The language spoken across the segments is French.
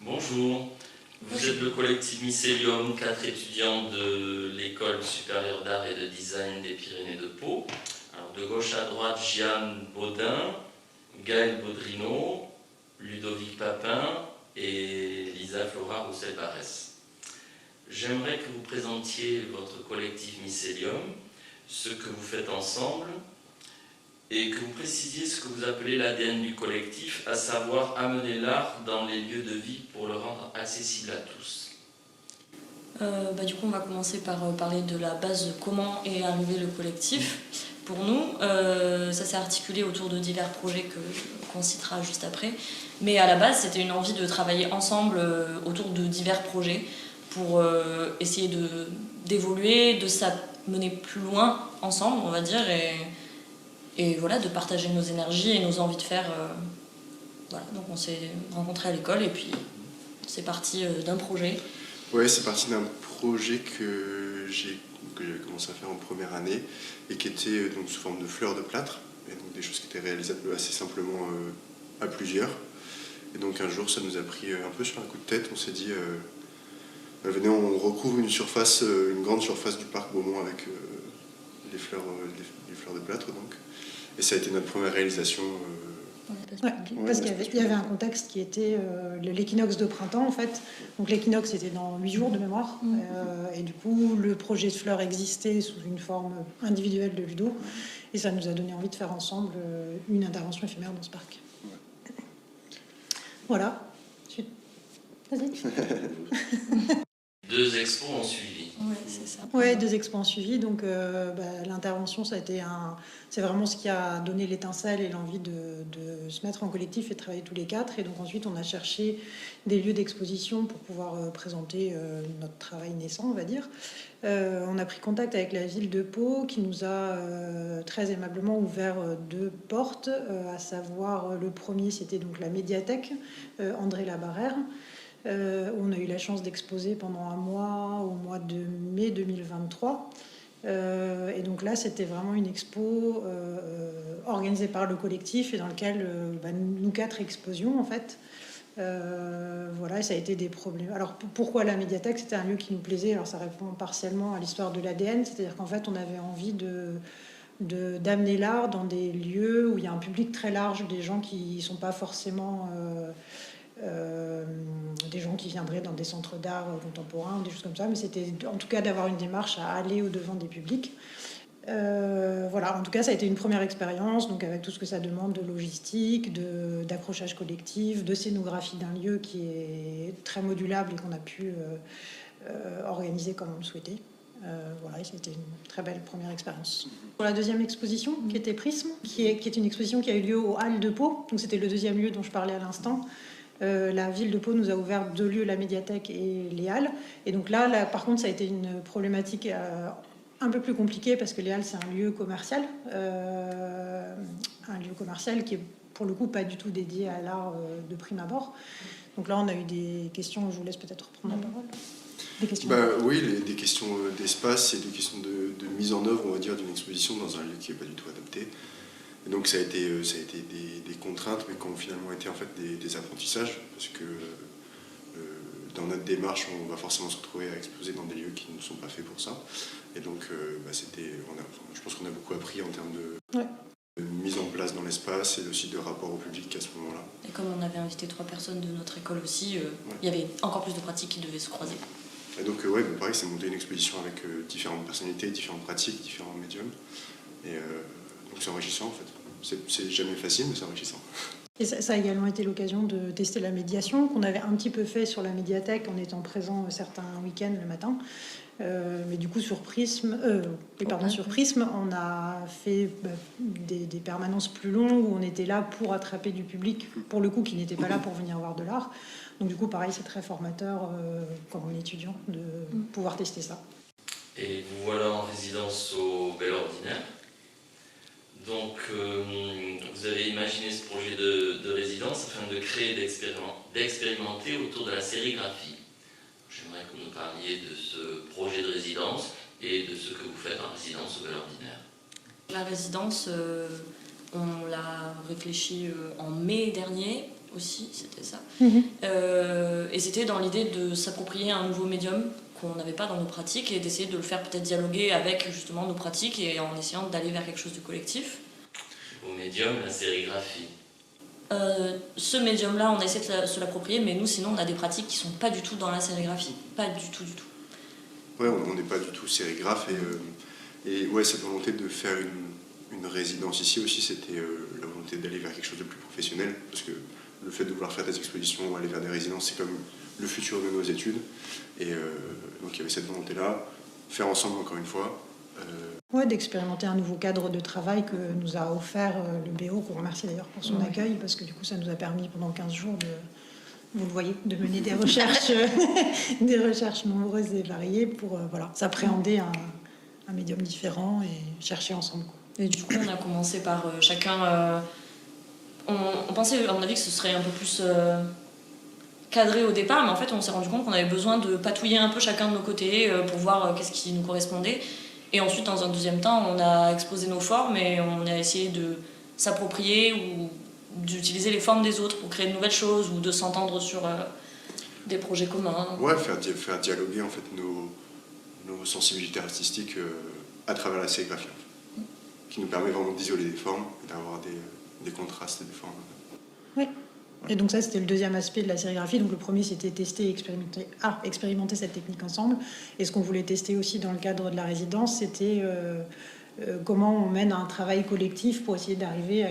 Bonjour, vous êtes le collectif Mycélium, 4 étudiants de l'École supérieure d'art et de design des Pyrénées de Pau. Alors, de gauche à droite, Jeanne Baudin, Gaël Baudrino, Ludovic Papin et Lisa Flora Roussel-Barès. J'aimerais que vous présentiez votre collectif Mycélium, ce que vous faites ensemble, et que vous précisiez ce que vous appelez l'ADN du collectif, à savoir amener l'art dans les lieux de vie pour le rendre accessible à tous. Du coup, on va commencer par parler de la base de comment est arrivé le collectif. Pour nous, ça s'est articulé autour de divers projets qu'on citera juste après. Mais à la base, c'était une envie de travailler ensemble autour de divers projets pour essayer d'évoluer, de s'amener plus loin ensemble, on va dire, et voilà, de partager nos énergies et nos envies de faire. Voilà. Donc on s'est rencontrés à l'école et puis c'est parti d'un projet. Ouais, c'est parti d'un projet que j'ai commencé à faire en première année et qui était donc sous forme de fleurs de plâtre, et donc des choses qui étaient réalisables assez simplement à plusieurs. Et donc un jour, ça nous a pris un peu sur un coup de tête. On s'est dit, venez, on recouvre une grande surface du parc Beaumont avec les fleurs de plâtre, donc. Et ça a été notre première réalisation. Ouais, parce qu'il y avait un contexte qui était l'équinoxe de printemps en fait. Donc l'équinoxe était dans 8 jours de mémoire. Et du coup le projet de fleurs existait sous une forme individuelle de Ludo. Et ça nous a donné envie de faire ensemble une intervention éphémère dans ce parc. Voilà. Vas-y. 2 expos ont suivi. Ouais, c'est ça. Ouais, 2 expos ont suivi. Donc l'intervention, c'est vraiment ce qui a donné l'étincelle et l'envie de se mettre en collectif et de travailler tous les 4. Et donc ensuite, on a cherché des lieux d'exposition pour pouvoir présenter notre travail naissant, on va dire. On a pris contact avec la ville de Pau qui nous a très aimablement ouvert 2 portes, à savoir le premier, c'était donc la médiathèque André Labarrère. On a eu la chance d'exposer pendant un mois, au mois de mai 2023. Et donc là, c'était vraiment une expo organisée par le collectif et dans lequel nous 4 exposions, en fait. Voilà, et ça a été des problèmes. Alors, pourquoi la médiathèque? C'était un lieu qui nous plaisait. Alors, ça répond partiellement à l'histoire de l'ADN. C'est-à-dire qu'en fait, on avait envie d'amener l'art dans des lieux où il y a un public très large, des gens qui ne sont pas forcément... des gens qui viendraient dans des centres d'art contemporain ou des choses comme ça, mais c'était en tout cas d'avoir une démarche à aller au-devant des publics. Voilà, en tout cas ça a été une première expérience, donc avec tout ce que ça demande de logistique, d'accrochage collectif, de scénographie d'un lieu qui est très modulable et qu'on a pu organiser comme on le souhaitait. Voilà, et c'était une très belle première expérience. Pour la deuxième exposition, qui était Prisme, qui est une exposition qui a eu lieu aux Halles de Pau, donc c'était le deuxième lieu dont je parlais à l'instant. La ville de Pau nous a ouvert 2 lieux, la médiathèque et les Halles. Et donc là, par contre, ça a été une problématique un peu plus compliquée parce que les Halles, c'est un lieu commercial. Un lieu commercial qui est pour le coup pas du tout dédié à l'art de prime abord. Donc là, on a eu des questions, je vous laisse peut-être reprendre la parole. Des questions. Oui, des questions d'espace et des questions de mise en œuvre, on va dire, d'une exposition dans un lieu qui n'est pas du tout adapté. Et donc ça a été des contraintes, mais qui ont finalement été en fait des apprentissages, parce que dans notre démarche, on va forcément se retrouver à exposer dans des lieux qui ne sont pas faits pour ça. Et donc je pense qu'on a beaucoup appris en termes de mise en place dans l'espace et aussi de rapport au public à ce moment-là. Et comme on avait invité 3 personnes de notre école aussi, il y avait encore plus de pratiques qui devaient se croiser. Et donc pareil, c'est monter une exposition avec différentes personnalités, différentes pratiques, différents médiums. Et donc c'est enrichissant en fait. C'est jamais facile, mais c'est enrichissant. Et ça a également été l'occasion de tester la médiation, qu'on avait un petit peu fait sur la médiathèque en étant présent certains week-ends le matin. Mais du coup, sur Prisme, on a fait des permanences plus longues où on était là pour attraper du public, pour le coup, qui n'était pas là pour venir voir de l'art. Donc du coup, pareil, c'est très formateur, comme étudiant, de pouvoir tester ça. Et vous voilà en résidence au Bel Ordinaire. Donc, vous avez imaginé ce projet de résidence afin de créer et d'expérimenter autour de la sérigraphie. J'aimerais que vous nous parliez de ce projet de résidence et de ce que vous faites en résidence au Bel Ordinaire. La résidence, On l'a réfléchi en mai dernier aussi, c'était ça. Et c'était dans l'idée de s'approprier un nouveau médium qu'on n'avait pas dans nos pratiques et d'essayer de le faire peut-être dialoguer avec justement nos pratiques et en essayant d'aller vers quelque chose de collectif. Au médium, la sérigraphie. Ce médium-là, on a essayé de se l'approprier, mais nous, sinon, on a des pratiques qui sont pas du tout dans la sérigraphie. Pas du tout, du tout. Ouais, on n'est pas du tout sérigraphe et ouais, cette volonté de faire une résidence ici aussi, c'était la volonté d'aller vers quelque chose de plus professionnel, parce que le fait de vouloir faire des expositions ou aller vers des résidences, c'est comme le futur de nos études. Et donc il y avait cette volonté-là, faire ensemble encore une fois. Ouais, d'expérimenter un nouveau cadre de travail que nous a offert le BO, qu'on remercie d'ailleurs pour son accueil, parce que du coup ça nous a permis pendant 15 jours vous le voyez, de mener des recherches, des recherches nombreuses et variées pour voilà, s'appréhender un médium différent et chercher ensemble, quoi. Et du coup, on a commencé par chacun... on pensait, à mon avis, que ce serait un peu plus cadré au départ, mais en fait, on s'est rendu compte qu'on avait besoin de patouiller un peu chacun de nos côtés pour voir qu'est-ce qui nous correspondait. Et ensuite, dans un deuxième temps, on a exposé nos formes et on a essayé de s'approprier ou d'utiliser les formes des autres pour créer de nouvelles choses ou de s'entendre sur des projets communs. Ouais, faire dialoguer en fait nos sensibilités artistiques à travers la sérigraphie, en fait, qui nous permet vraiment d'isoler des formes et d'avoir des contrastes et des formes. Oui. Et donc ça, c'était le deuxième aspect de la sérigraphie. Donc le premier, c'était tester et expérimenter cette technique ensemble. Et ce qu'on voulait tester aussi dans le cadre de la résidence, c'était comment on mène un travail collectif pour essayer d'arriver à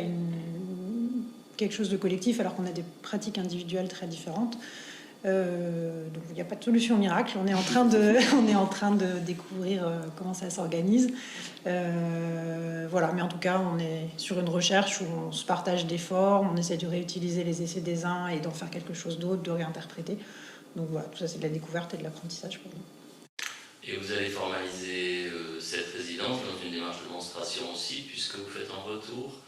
quelque chose de collectif alors qu'on a des pratiques individuelles très différentes. Donc il n'y a pas de solution miracle. On est en train de découvrir comment ça s'organise. Voilà, mais en tout cas, on est sur une recherche où on se partage des formes, on essaie de réutiliser les essais des uns et d'en faire quelque chose d'autre, de réinterpréter. Donc voilà, tout ça c'est de la découverte et de l'apprentissage pour nous. Et vous allez formaliser cette résidence dans une démarche de démonstration aussi, puisque vous faites un retour,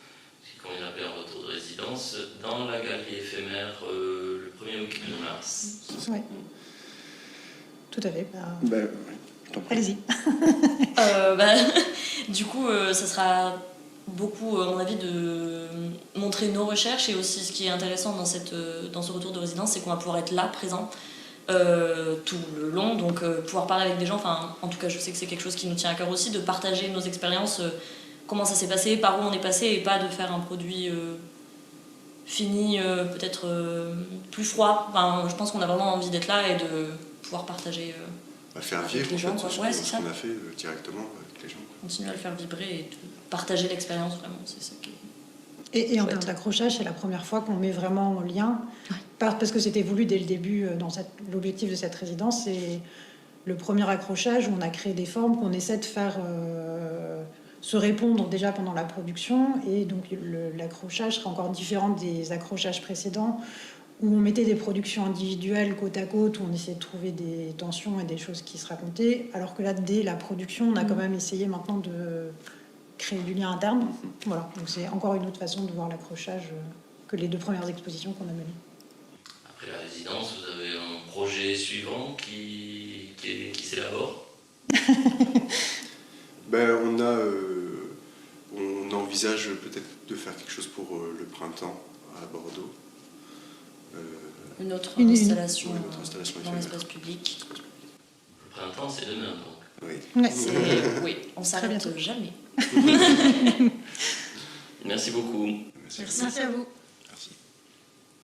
ce qu'on appelle un retour de résidence, dans la galerie éphémère le 1er week-end de mars. Oui, tout à fait. Allez-y. Du coup, ça sera beaucoup, à mon avis, de montrer nos recherches et aussi ce qui est intéressant dans ce retour de résidence, c'est qu'on va pouvoir être là, présent, tout le long, donc pouvoir parler avec des gens, enfin, en tout cas, je sais que c'est quelque chose qui nous tient à cœur aussi, de partager nos expériences, comment ça s'est passé, par où on est passé, et pas de faire un produit fini, peut-être plus froid. Enfin, je pense qu'on a vraiment envie d'être là et de pouvoir partager faire avec vivre les gens, ce qu'on a fait directement avec les gens. Continuer à le faire vibrer et de partager l'expérience, vraiment, c'est ça qui est... Et en termes d'accrochage, c'est la première fois qu'on met vraiment en lien, parce que c'était voulu dès le début, dans l'objectif de cette résidence, c'est le premier accrochage où on a créé des formes qu'on essaie de faire se répondre déjà pendant la production, et donc l'accrochage sera encore différent des accrochages précédents, où on mettait des productions individuelles côte à côte, où on essayait de trouver des tensions et des choses qui se racontaient, alors que là, dès la production, on a quand même essayé maintenant de créer du lien interne. Voilà, donc c'est encore une autre façon de voir l'accrochage que les 2 premières expositions qu'on a menées. Après la résidence, vous avez un projet suivant qui s'élabore? On envisage peut-être de faire quelque chose pour le printemps à Bordeaux. Une autre installation dans éphémère. l'espace public. Le printemps, c'est demain, donc. Oui. Oui, on s'arrête jamais. Merci beaucoup. Merci à vous.